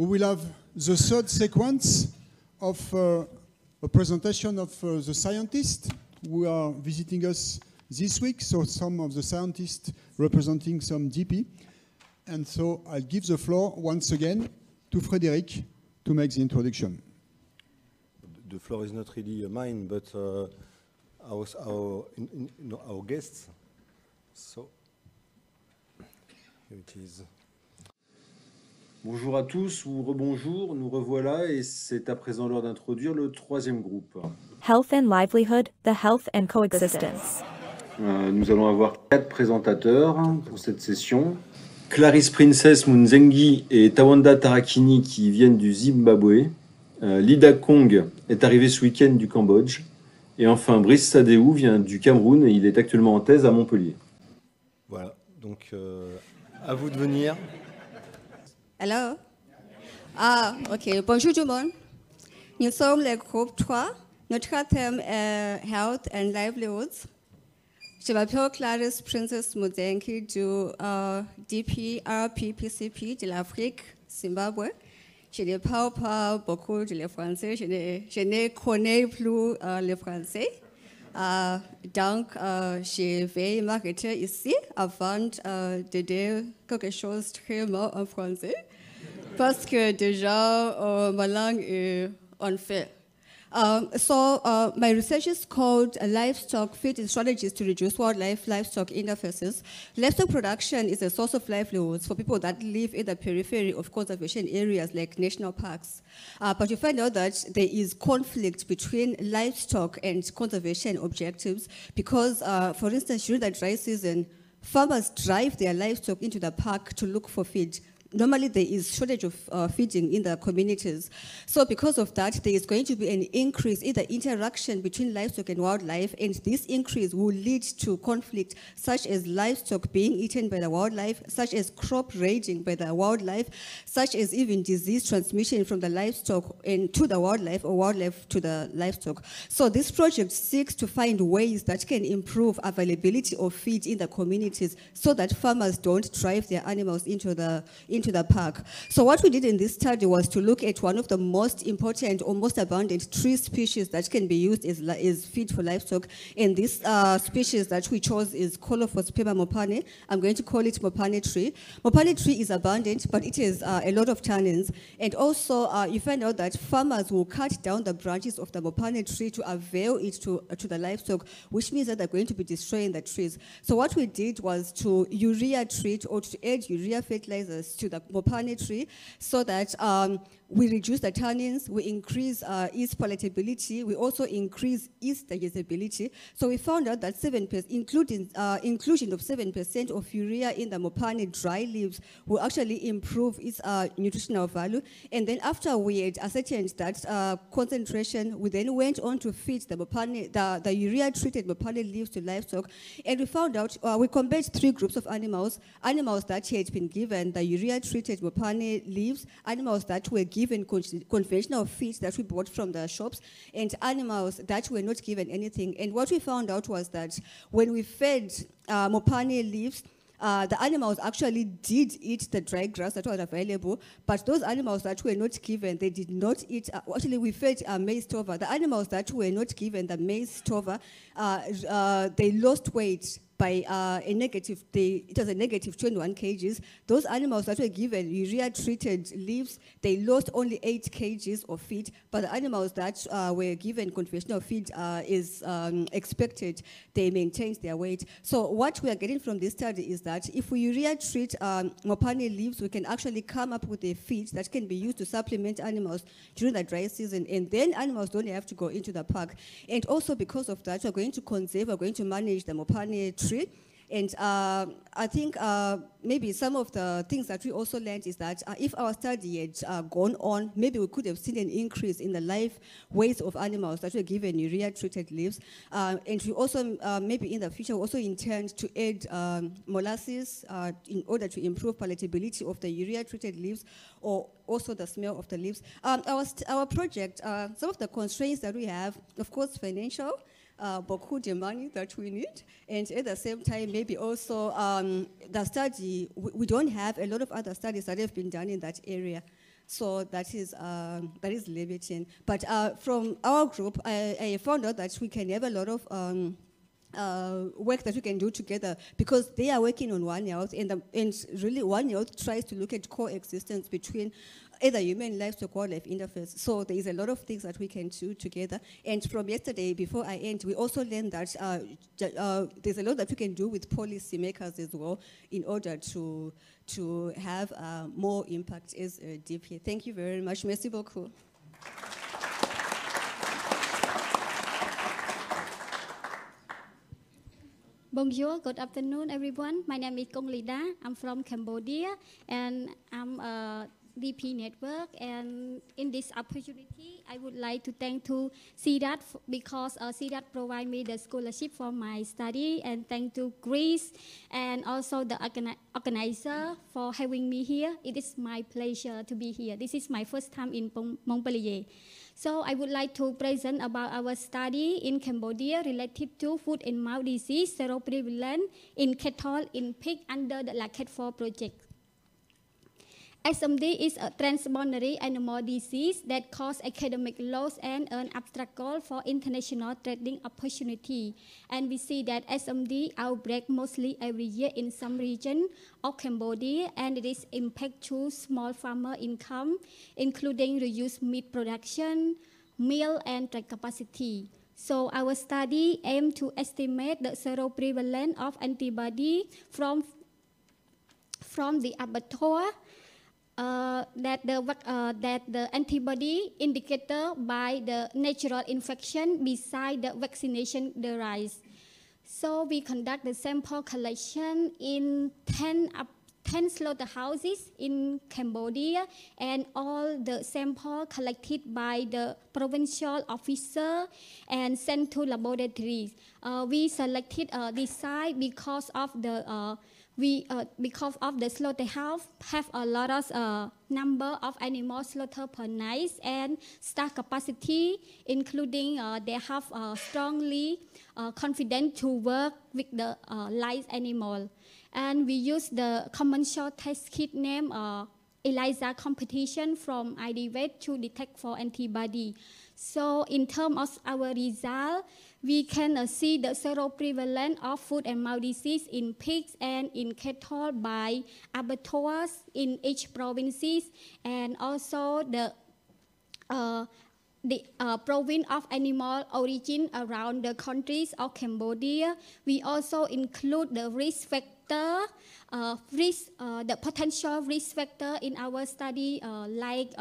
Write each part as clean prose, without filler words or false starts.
we will have the third sequence of a presentation of the scientists who are visiting us this week. So some of the scientists representing some DP. And so I'll give the floor once again to Frédéric to make the introduction. The floor is not really mine, but our guests. So here it is. Bonjour à tous ou rebonjour, nous revoilà et c'est à présent l'heure d'introduire le troisième groupe. Health and Livelihood, the Health and Coexistence. Nous allons avoir 4 présentateurs pour cette session. Clarisse Princess Munzengi et Tawanda Tarakini qui viennent du Zimbabwe. Lida Kong est arrivé ce week-end du Cambodge. Et enfin, Brice Sadéou vient du Cameroun et il est actuellement en thèse à Montpellier. Voilà, donc à vous de venir. Hello. Ok, bonjour tout le monde. Nous sommes le groupe 3. Notre thème est Health and Livelihoods. Je m'appelle Clarisse Princess Munzengi du DPRPPCP de l'Afrique, Zimbabwe. Je ne parle pas beaucoup le français, je ne connais plus le français. Donc, je vais m'arrêter ici avant de dire quelque chose de très mal en français, parce que déjà, ma langue est en fait. My research is called Livestock Feeding Strategies to Reduce Livestock Interfaces. Livestock production is a source of livelihoods for people that live in the periphery of conservation areas like national parks. But you find out that there is conflict between livestock and conservation objectives because, for instance, during the dry season, farmers drive their livestock into the park to look for feed. Normally, there is shortage of feeding in the communities. So because of that, there is going to be an increase in the interaction between livestock and wildlife, and this increase will lead to conflict, such as livestock being eaten by the wildlife, such as crop raiding by the wildlife, such as even disease transmission from the livestock to the wildlife or wildlife to the livestock. So this project seeks to find ways that can improve availability of feed in the communities so that farmers don't drive their animals into the park. So what we did in this study was to look at one of the most important or most abundant tree species that can be used as feed for livestock. And this species that we chose is Colophosperma mopane. I'm going to call it mopane tree. Mopane tree is abundant, but it has a lot of tannins. And also, you find out that farmers will cut down the branches of the mopane tree to avail it to the livestock, which means that they're going to be destroying the trees. So what we did was to urea treat or to add urea fertilizers to the mopane tree so that we reduce the tannins, we increase its palatability, we also increase its digestibility. So we found out that inclusion of 7% of urea in the mopane dry leaves will actually improve its nutritional value. And then after we had ascertained that concentration, we then went on to feed the urea-treated mopane leaves to livestock. And we found out, we compared 3 groups of animals that had been given the urea-treated mopane leaves, animals that were given conventional feed that we bought from the shops, and animals that were not given anything. And what we found out was that when we fed mopane leaves, the animals actually did eat the dry grass that was available, but those animals that were not given, they did not eat. Actually, we fed maize tova. The animals that were not given the maize tova, they lost weight by it was a negative 21 kgs. Those animals that were given urea-treated leaves, they lost only 8 kgs of feed, but the animals that were given conventional feed is expected, they maintained their weight. So what we are getting from this study is that if we urea-treat mopane leaves, we can actually come up with a feed that can be used to supplement animals during the dry season, and then animals don't have to go into the park. And also because of that, we're going to conserve, we're going to manage the mopane tree. And I think maybe some of the things that we also learned is that if our study had gone on, maybe we could have seen an increase in the life weights of animals that were given urea-treated leaves. And we also, maybe in the future, we also intend to add molasses in order to improve palatability of the urea-treated leaves, or also the smell of the leaves. Our project, some of the constraints that we have, of course, financial, beaucoup de money that we need, and at the same time, maybe also the study, we don't have a lot of other studies that have been done in that area. So that is limiting. But from our group, I found out that we can have a lot of work that we can do together, because they are working on One Health, and really One Health tries to look at coexistence between either human livestock wildlife interface. So there is a lot of things that we can do together. And from yesterday, before I end, we also learned that there's a lot that we can do with policymakers as well in order to have more impact as a DP. Thank you very much. Merci beaucoup. Bonjour, good afternoon, everyone. My name is Kong Lida. I'm from Cambodia, and I'm a DP network. And in this opportunity, I would like to thank to CDAT because CDAT provide me the scholarship for my study, and thank to Greece and also the organizer for having me here. It is my pleasure to be here. This is my first time in Montpellier. So I would like to present about our study in Cambodia related to foot and mouth disease seroprevalent in cattle in pig under the LACAT 4 project. SMD is a transboundary animal disease that causes academic loss and an abstract goal for international trading opportunity. And we see that SMD outbreak mostly every year in some region of Cambodia, and it is impact to small farmer income, including reduced meat production, meal and trade capacity. So our study aimed to estimate the seroprevalence of antibody from the abattoir that the antibody indicator by the natural infection beside the vaccination derives. So we conduct the sample collection in 10 slaughterhouses in Cambodia, and all the sample collected by the provincial officer and sent to laboratories. We selected this site because of the slaughterhouse have a lot of number of animals slaughtered per night and staff capacity, including they have strongly confident to work with the live animal. And we use the common short test kit named ELISA competition from IDVET to detect for antibody. So in terms of our result, we can see the seroprevalence of foot and mouth disease in pigs and in cattle by abattoirs in each provinces, and also the province of animal origin around the countries of Cambodia. We also include the risk factor, the potential risk factor in our study, like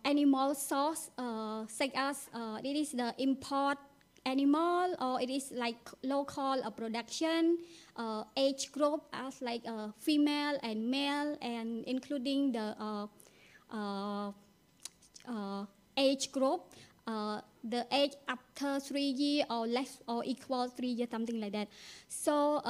animal source, such as it is the import animal, or it is like local production, age group as like female and male, and including the age group, the age after 3 years or less or equal 3 years, something like that. So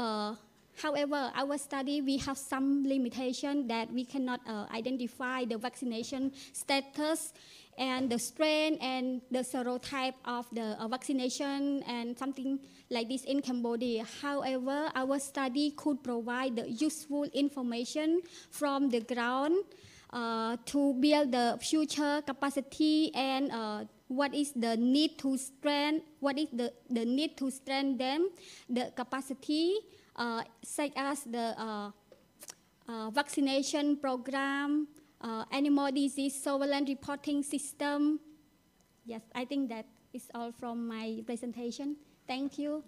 however, our study, we have some limitation that we cannot identify the vaccination status and the strain and the serotype of the vaccination and something like this in Cambodia. However, our study could provide the useful information from the ground to build the future capacity and what is the need to strengthen, the need to strengthen the capacity, such as the vaccination program, animal disease surveillance reporting system. Yes, I think that is all from my presentation. Thank you.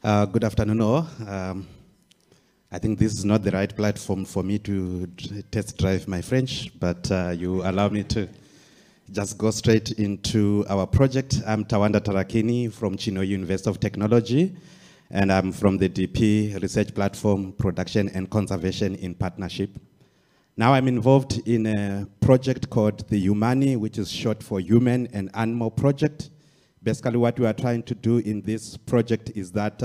Good afternoon all. I think this is not the right platform for me to test drive my French, but you allow me to just go straight into our project. I'm Tawanda Tarakini from Chinhoyi University of Technology, and I'm from the DP Research Platform Production and Conservation in Partnership. Now I'm involved in a project called the Humani, which is short for Human and Animal Project. Basically what we are trying to do in this project is that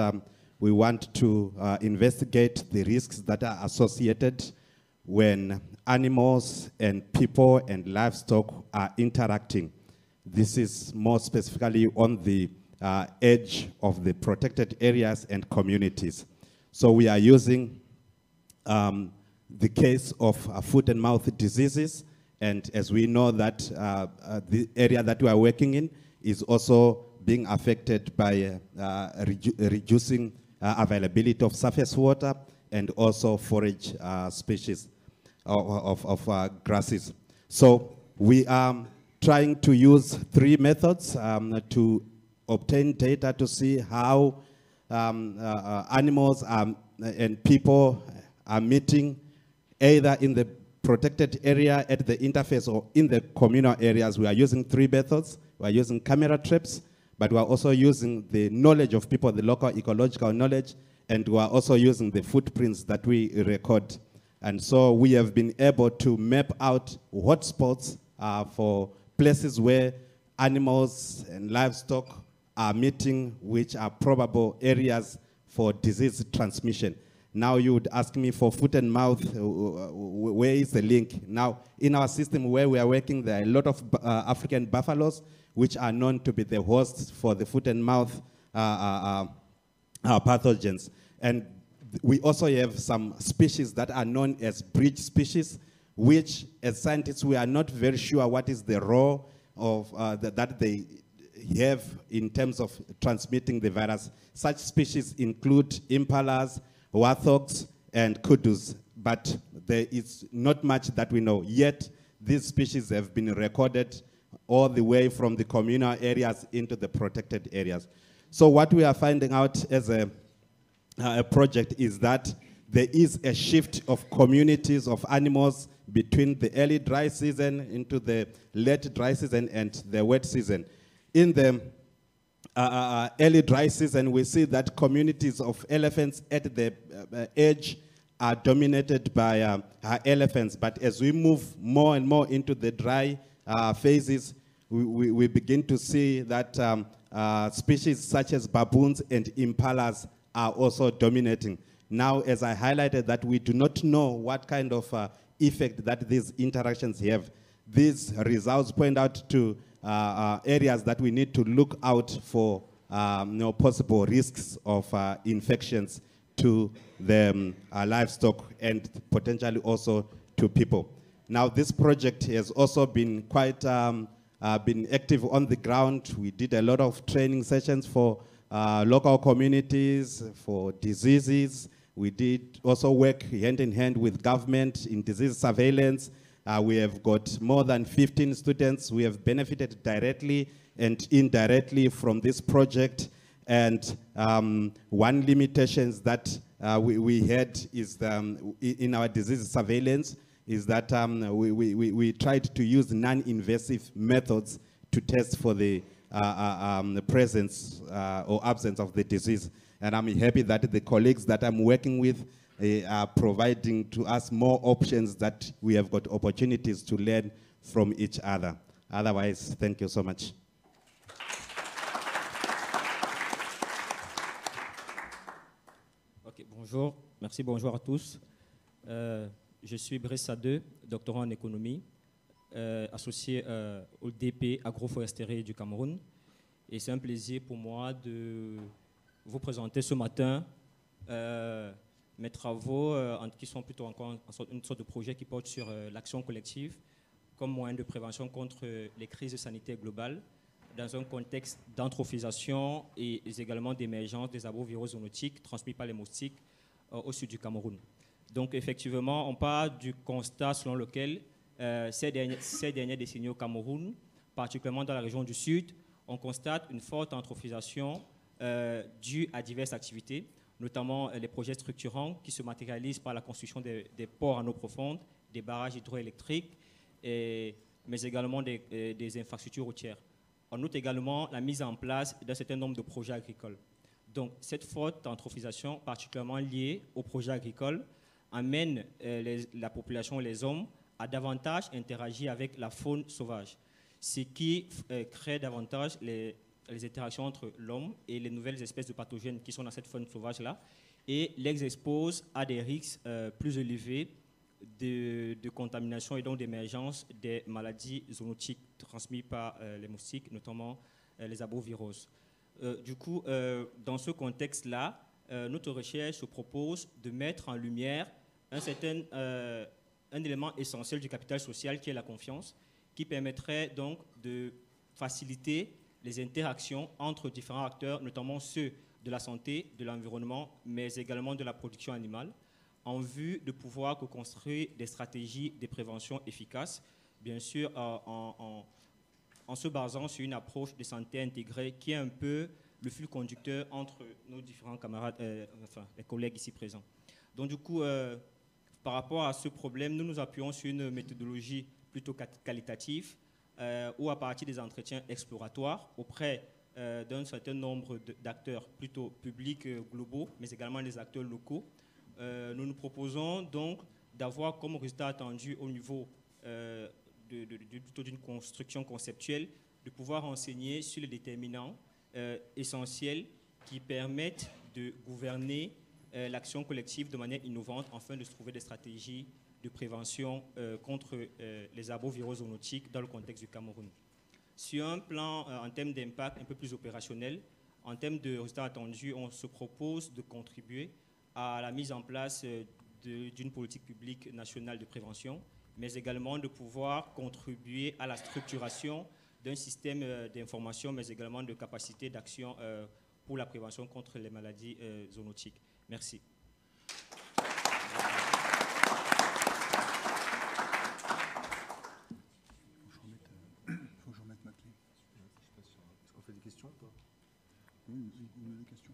we want to investigate the risks that are associated when animals and people and livestock are interacting. This is more specifically on the edge of the protected areas and communities. So we are using the case of foot and mouth diseases, and as we know that the area that we are working in is also being affected by reducing availability of surface water and also forage species of grasses. So we are trying to use 3 methods to obtain data to see how animals and people are meeting either in the protected area at the interface or in the communal areas. We are using 3 methods. We are using camera traps, but we are also using the knowledge of people, the local ecological knowledge, and we are also using the footprints that we record. And so we have been able to map out hotspots for places where animals and livestock are meeting, which are probable areas for disease transmission. Now you would ask me for foot and mouth, where is the link? Now, in our system where we are working, there are a lot of African buffaloes, which are known to be the hosts for the foot and mouth pathogens. And we also have some species that are known as bridge species, which as scientists, we are not very sure what is the role of that they have in terms of transmitting the virus. Such species include impalas, warthogs, and kudus, but there is not much that we know. Yet, these species have been recorded all the way from the communal areas into the protected areas. So what we are finding out as a project is that there is a shift of communities of animals between the early dry season into the late dry season and the wet season. In the early dry season, we see that communities of elephants at the edge are dominated by elephants. But as we move more and more into the dry phases, we begin to see that species such as baboons and impalas are also dominating. Now, as I highlighted, that we do not know what kind of effect that these interactions have. These results point out to areas that we need to look out for possible risks of infections to the livestock and potentially also to people. Now, this project has also been quite been active on the ground. We did a lot of training sessions for local communities, for diseases. We did also work hand in hand with government in disease surveillance. We have got more than 15 students. We have benefited directly and indirectly from this project. And one limitation that we had is in our disease surveillance is that we tried to use non-invasive methods to test for the presence or absence of the disease. And I'm happy that the colleagues that I'm working with are providing to us more options that we have got opportunities to learn from each other. Otherwise, thank you so much. Ok, bonjour, merci, bonjour à tous. Je suis Brice Sadeux, doctorant en économie, associé au DP agroforesterie du Cameroun. Et c'est un plaisir pour moi de vous présenter ce matin mes travaux qui sont plutôt encore une sorte de projet qui porte sur l'action collective comme moyen de prévention contre les crises sanitaires globales dans un contexte d'antrophisation et également d'émergence des arboviraux zoonotiques transmis par les moustiques au sud du Cameroun. Donc effectivement, on part du constat selon lequel ces dernières décennies au Cameroun, particulièrement dans la région du sud, on constate une forte antrophisation due à diverses activités, notamment les projets structurants qui se matérialisent par la construction des ports en eau profonde, des barrages hydroélectriques, mais également des infrastructures routières. On note également la mise en place d'un certain nombre de projets agricoles. Donc cette forte antrophisation, particulièrement liée aux projets agricoles, amène la population, les hommes, à davantage interagir avec la faune sauvage, ce qui crée davantage les interactions entre l'homme et les nouvelles espèces de pathogènes qui sont dans cette faune sauvage-là et les expose à des risques plus élevés de contamination et donc d'émergence des maladies zoonotiques transmises par les moustiques, notamment les arboviroses. Du coup, dans ce contexte-là, notre recherche se propose de mettre en lumière un élément essentiel du capital social qui est la confiance, qui permettrait donc de faciliter les interactions entre différents acteurs, notamment ceux de la santé, de l'environnement, mais également de la production animale, en vue de pouvoir co-construire des stratégies de prévention efficaces, bien sûr en se basant sur une approche de santé intégrée qui est un peu le fil conducteur entre nos différents camarades, les collègues ici présents. Donc du coup, par rapport à ce problème, nous nous appuyons sur une méthodologie plutôt qualitative, où à partir des entretiens exploratoires auprès d'un certain nombre d'acteurs plutôt publics globaux, mais également des acteurs locaux, nous nous proposons donc d'avoir comme résultat attendu au niveau plutôt d'une construction conceptuelle, de pouvoir enseigner sur les déterminants essentiels qui permettent de gouverner l'action collective de manière innovante afin de trouver des stratégies de prévention contre les arboviraux zoonotiques dans le contexte du Cameroun. Sur un plan en termes d'impact un peu plus opérationnel, en termes de résultats attendus, on se propose de contribuer à la mise en place d'une politique publique nationale de prévention, mais également de pouvoir contribuer à la structuration d'un système d'information, mais également de capacité d'action pour la prévention contre les maladies zoonotiques. Merci. Faut que je remette ma clé. Est-ce qu'on fait des questions ou pas? Oui, on a des questions.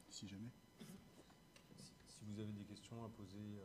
Si jamais. Si vous avez des questions à poser...